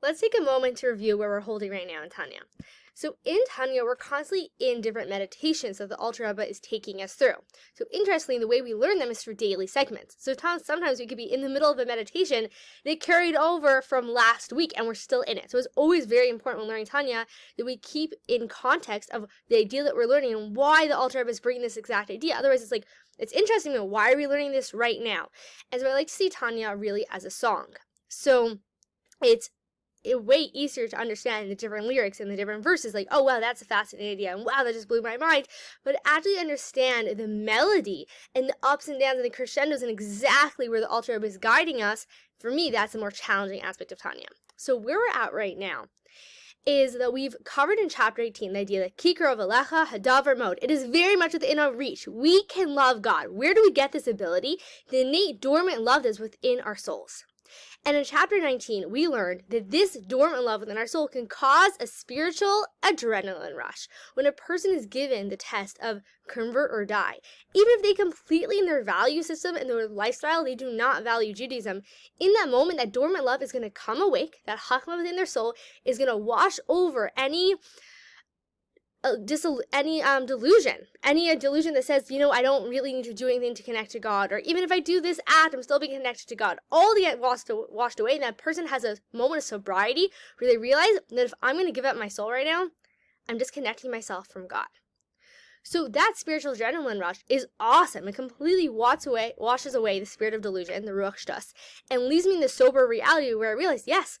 let's take a moment to review where we're holding right now in Tanya. So in Tanya, we're constantly in different meditations that the Alter Rebbe is taking us through. So interestingly, the way we learn them is through daily segments. So sometimes we could be in the middle of a meditation that carried over from last week and we're still in it. So it's always very important when learning Tanya that we keep in context of the idea that we're learning and why the Alter Rebbe is bringing this exact idea. Otherwise, it's like, it's interesting, but why are we learning this right now? And so I like to see Tanya really as a song. So it's way easier to understand the different lyrics and the different verses, like, oh, wow, that's a fascinating idea, and wow, that just blew my mind, but actually understand the melody and the ups and downs and the crescendos and exactly where the Alter Rebbe is guiding us. For me, that's the more challenging aspect of Tanya. So where we're at right now is that we've covered in chapter 18 the idea that Kikar Alecha Hadavar Mode. It is very much within our reach. We can love God. Where do we get this ability? The innate dormant love is within our souls. And in chapter 19, we learned that this dormant love within our soul can cause a spiritual adrenaline rush when a person is given the test of convert or die. Even if they completely in their value system and their lifestyle, they do not value Judaism, in that moment, that dormant love is going to come awake, that chachma within their soul is going to wash over any delusion, any delusion that says, I don't really need to do anything to connect to God, or even if I do this act, I'm still being connected to God. All get washed away, and that person has a moment of sobriety where they realize that if I'm going to give up my soul right now, I'm disconnecting myself from God. So that spiritual adrenaline rush is awesome. It completely washes away the spirit of delusion, the ruach shtus, and leaves me in the sober reality where I realize, yes,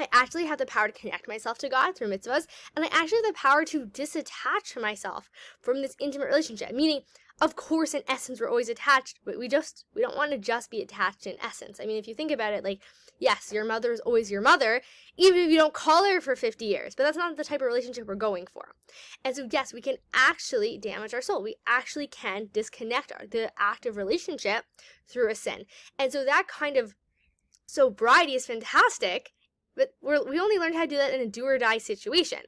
I actually have the power to connect myself to God through mitzvahs, and I actually have the power to disattach myself from this intimate relationship. Meaning, of course, in essence, we're always attached, but we don't want to just be attached in essence. I mean, if you think about it, like, yes, your mother is always your mother, even if you don't call her for 50 years, but that's not the type of relationship we're going for. And so, yes, we can actually damage our soul. We actually can disconnect the active relationship through a sin. And so that kind of sobriety is fantastic. But we only learned how to do that in a do-or-die situation.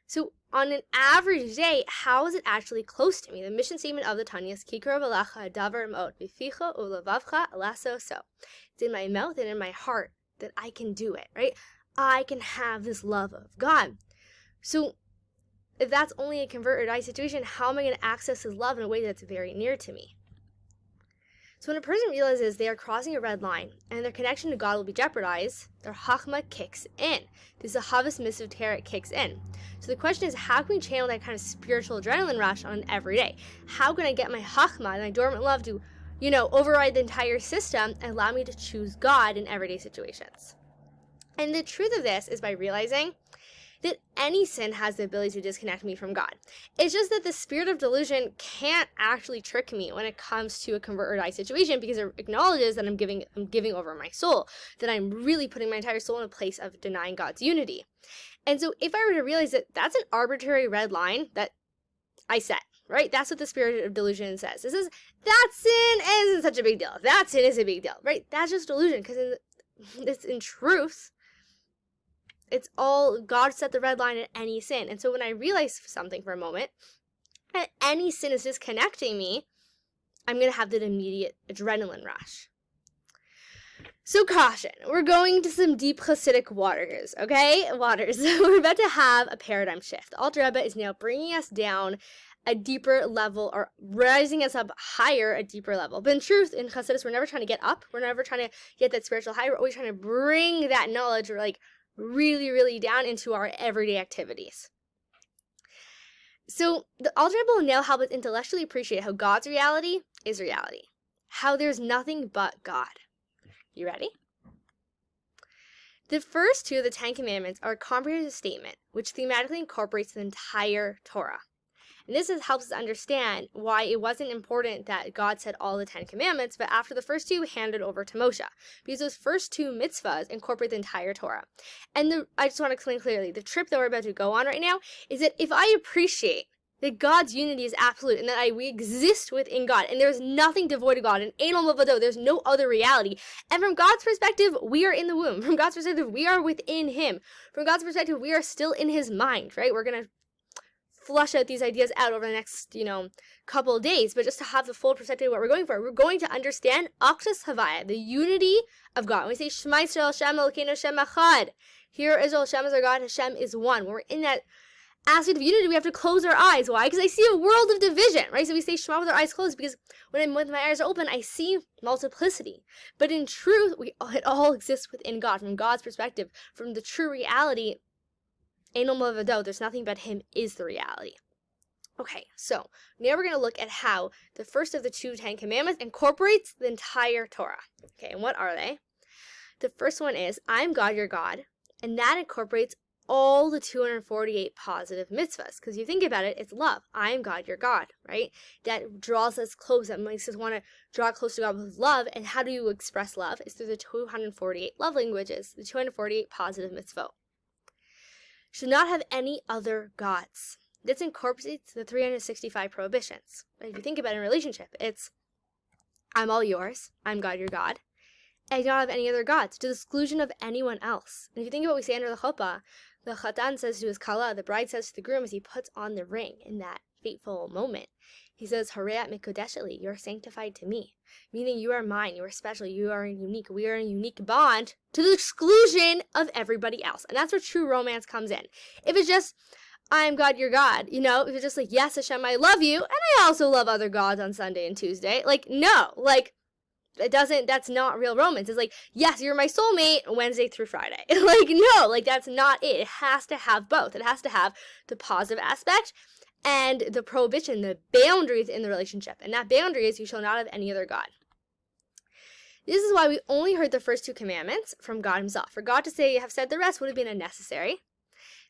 So on an average day, how is it actually close to me? The mission statement of the Tanya is Kikar V'Lacha Davar Mot V'Ficha U'Levavcha Lasso So. It's in my mouth and in my heart that I can do it, right? I can have this love of God. So if that's only a convert or die situation, how am I going to access His love in a way that's very near to me? So when a person realizes they are crossing a red line and their connection to God will be jeopardized, their chachma kicks in. This ahavas misuteret kicks in. So the question is, how can we channel that kind of spiritual adrenaline rush on every day? How can I get my chachma and my dormant love to, override the entire system and allow me to choose God in everyday situations? And the truth of this is by realizing that any sin has the ability to disconnect me from God. It's just that the spirit of delusion can't actually trick me when it comes to a convert or die situation, because it acknowledges that I'm giving over my soul, that I'm really putting my entire soul in a place of denying God's unity. And so if I were to realize that that's an arbitrary red line that I set, right? That's what the spirit of delusion says. This is, that sin isn't such a big deal. That sin is a big deal, right? That's just delusion, because in truth, it's all, God set the red line at any sin. And so when I realize something for a moment, that any sin is disconnecting me, I'm going to have that immediate adrenaline rush. So caution, we're going to some deep Hasidic waters, okay? We're about to have a paradigm shift. The Alter Rebbe is now bringing us down a deeper level, or rising us up higher, a deeper level. But in truth, in Hasidus, we're never trying to get up. We're never trying to get that spiritual high. We're always trying to bring that knowledge, or really, really down into our everyday activities. So the Alter Rebbe will now help us intellectually appreciate how God's reality is reality. How there's nothing but God. You ready? The first two of the Ten Commandments are a comprehensive statement which thematically incorporates the entire Torah. And this helps us understand why it wasn't important that God said all the 10 commandments, but after the first two, handed over to Moshe. Because those first two mitzvahs incorporate the entire Torah. And I just want to explain clearly, the trip that we're about to go on right now is that if I appreciate that God's unity is absolute and that we exist within God and there's nothing devoid of God, and Ein Olam Mavado, there's no other reality. And from God's perspective, we are in the womb. From God's perspective, we are within Him. From God's perspective, we are still in His mind, right? We're going to flush out these ideas out over the next, couple of days, but just to have the full perspective of what we're going for. We're going to understand Achdus Havaya, the unity of God. When we say Shema Yisrael, Hashem Elokeinu, Hashem Echad, Hear Israel, Hashem is our God, Hashem is one. When we're in that aspect of unity, we have to close our eyes. Why? Because I see a world of division, right? So we say Shema with our eyes closed because when my eyes are open, I see multiplicity. But in truth, it all exists within God, from God's perspective, from the true reality. There's nothing but Him is the reality. Okay, so now we're going to look at how the first of the 2 Ten Commandments incorporates the entire Torah. Okay, and what are they? The first one is, I'm God, your God, and that incorporates all the 248 positive mitzvahs. Because you think about it, it's love. I am God, your God, right? That draws us close, that makes us want to draw close to God with love. And how do you express love? It's through the 248 love languages, the 248 positive mitzvot. Should not have any other gods. This incorporates the 365 prohibitions. If you think about it in a relationship, it's I'm all yours, I'm God, your God, and you don't have any other gods, to the exclusion of anyone else. And if you think about what we say under the chuppah, the chatan says to his kala, the bride says to the groom as he puts on the ring in that fateful moment, he says, Hareat mikodesheli, you are sanctified to me, meaning you are mine, you are special, you are unique, we are in a unique bond, to the exclusion of everybody else. And that's where true romance comes in. If it's just, I am God, your God, if it's just like, yes, Hashem, I love you, and I also love other gods on Sunday and Tuesday, no, that's not real romance. It's like, yes, you're my soulmate Wednesday through Friday. No, that's not it. It has to have both. It has to have the positive aspect and the prohibition, the boundaries in the relationship. And that boundary is you shall not have any other God. This is why we only heard the first 2 commandments from God himself. For God to say, you have said the rest would have been unnecessary.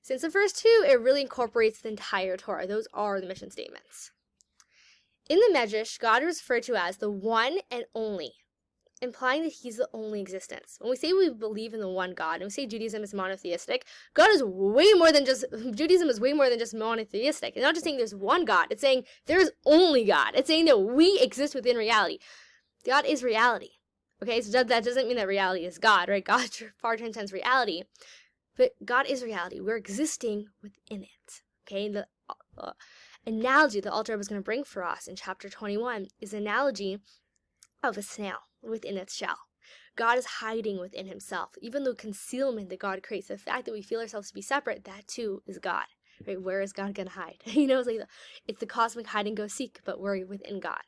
Since the first 2, it really incorporates the entire Torah. Those are the mission statements. In the Medrash, God is referred to as the one and only, implying that he's the only existence. When we say we believe in the one God, and we say Judaism is monotheistic, Judaism is way more than just monotheistic. It's not just saying there's one God, it's saying there's only God. It's saying that we exist within reality. God is reality. Okay, so that doesn't mean that reality is God, right? God far transcends reality. But God is reality. We're existing within it. Okay, the analogy the Alter was going to bring for us in chapter 21 is an analogy of a snail within its shell. God is hiding within himself. Even the concealment that God creates, the fact that we feel ourselves to be separate, that too is God. Right? Where is God going to hide? It's the cosmic hide and go seek, but we're within God.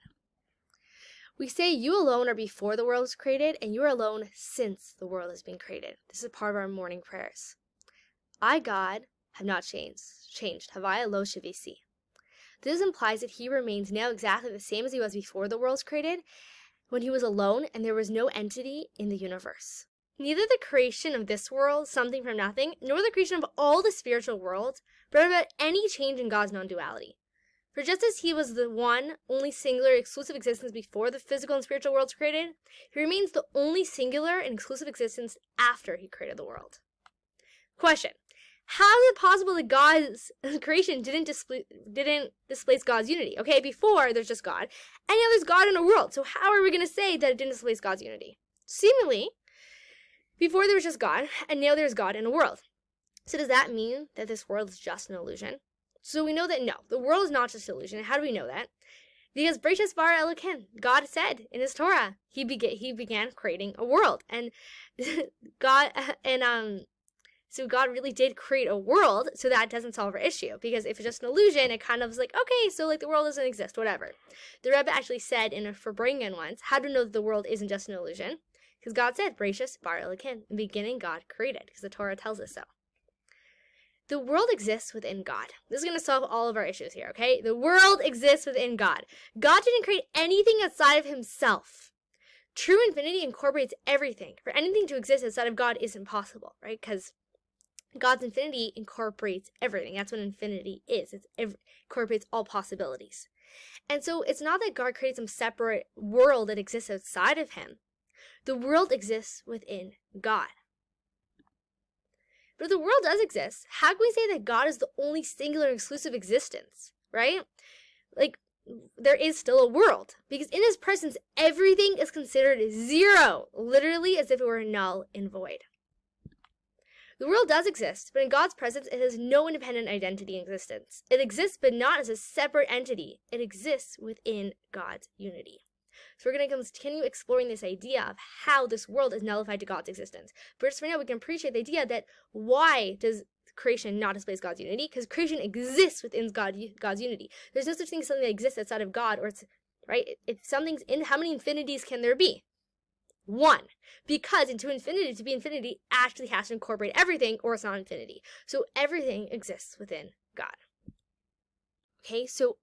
We say you alone are before the world was created, and you are alone since the world has been created. This is part of our morning prayers. I, God, have not changed. Havaya lo shavisi. This implies that he remains now exactly the same as he was before the world was created, when he was alone and there was no entity in the universe. Neither the creation of this world, something from nothing, nor the creation of all the spiritual worlds brought about any change in God's non-duality. For just as he was the one, only singular, exclusive existence before the physical and spiritual worlds created, he remains the only singular and exclusive existence after he created the world. Question. How is it possible that God's creation didn't displace God's unity? Okay, before there's just God, and now there's God in a world. So how are we going to say that it didn't displace God's unity? Seemingly, before there was just God, and now there's God in a world. So does that mean that this world is just an illusion? So we know that no, the world is not just an illusion. How do we know that? Because Bereshis bara Elokim, God said in his Torah, he began creating a world, and so God really did create a world, so that doesn't solve our issue. Because if it's just an illusion, it kind of is like, okay, so the world doesn't exist, whatever. The Rebbe actually said in a Farbrengen once, how to know that the world isn't just an illusion? Because God said, Bereshis bara Elokim, in the beginning God created, because the Torah tells us so. The world exists within God. This is going to solve all of our issues here, okay? The world exists within God. God didn't create anything outside of himself. True infinity incorporates everything. For anything to exist outside of God is impossible, right? Because God's infinity incorporates everything. That's what infinity is. It incorporates all possibilities. And so it's not that God created some separate world that exists outside of him. The world exists within God. But if the world does exist, how can we say that God is the only singular and exclusive existence, right? There is still a world. Because in his presence, everything is considered zero. Literally as if it were null and void. The world does exist, but in God's presence, it has no independent identity in existence. It exists, but not as a separate entity. It exists within God's unity. So we're going to continue exploring this idea of how this world is nullified to God's existence. But just for now, we can appreciate the idea that why does creation not displays God's unity? Because creation exists within God's unity. There's no such thing as something that exists outside of God, or it's right. If something's in, how many infinities can there be? One. Because into infinity, to be infinity, actually has to incorporate everything, or it's not infinity. So everything exists within God. Okay, so